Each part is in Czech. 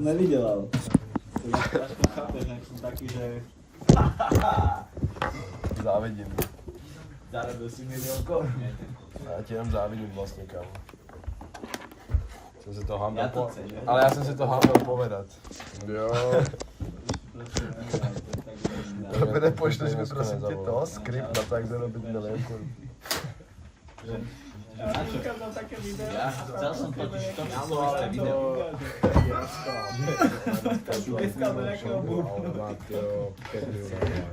som nevidel. Trošku chápeš, jak som taký, že... Závidím. Zarobil si miliónko? Já ti jenom závidím vlastně, kámo. Jsem si to hambil cením. Ale já jsem si to hambil povedat. Jo. To nepošleš mi prosím tě to, skript na to, jak zarobit milion korun. Ja chcel som totiž to isté video. Dneska do nejakého bubnu.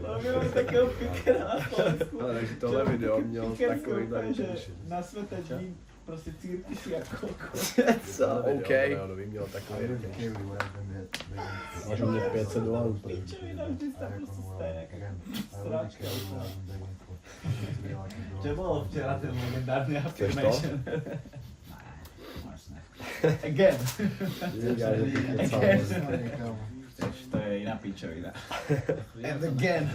Máme takého pikera na Slovensku. Ale takže tohle video mělo takový na svete dní, prostě círky jako co? OK. Měl takový Máš u mě $500. Čo bolo včera ten legendárny affirmation? Again. To je iná pičovina. And again.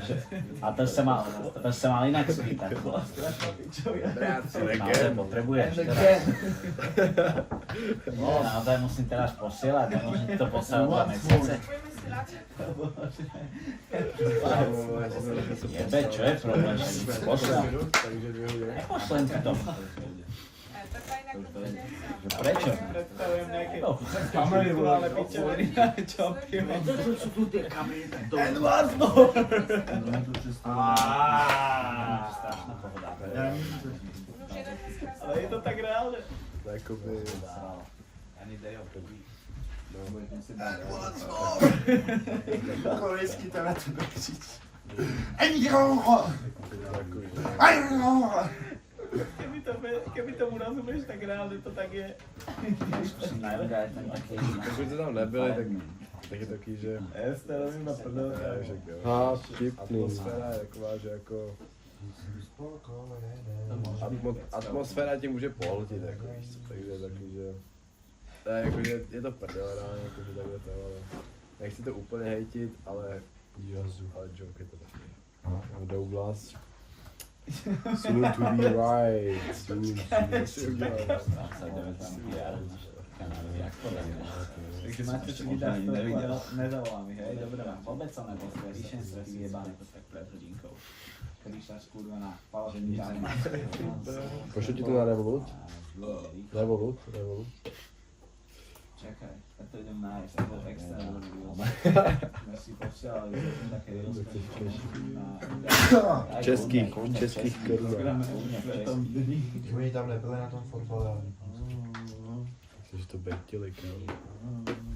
A to sa mal inak skýtať. Strašná pičovina. Naozaj potrebuješ teraz. Nie, naozaj musím teraz posielať, nemôžem to posielať 2 mesiace. Jebe, čo je problém, že si pošlem. Nepošlem ti to. Prečo? Predstavujem nejaké virtuálne pičoviny, čo pivo. To sú tu tie kamery, to... Edvardo! Strašná pohoda. Ale je to tak reálne? Jakoby... Any day of the week. Korejský teda tebe křič. Keby tomu rozumieš, tak reálne to tak je. Pokud to tam nebyli, tak je taký, že... Ja si to robím na prdel. Atmosféra je taková, že jako... Atmosféra ti může pohltit, jako víš co, takže je takový, že... Jakože je to prdel reálně, jakože takhle to, ale... Nechci to úplně hejtit, ale joke je to taky. Douglas. Soon to be right. Soon. Takže máte si vydať to, nezavolá mi, hej? Dobre, mám vôbec som nebol ríšen stres vyjebaný to tak pred hodinkou. Kryštáš kurva na paložení zájma. Pošlu ti to na Revolut? Revolut. Čakaj, ja to idem nájsť, to je extra dobrý reels. My si posielali také reels na... Českých korun. Oni tam nebyli na tom fotbale. Myslím, že to bejtili, kámo.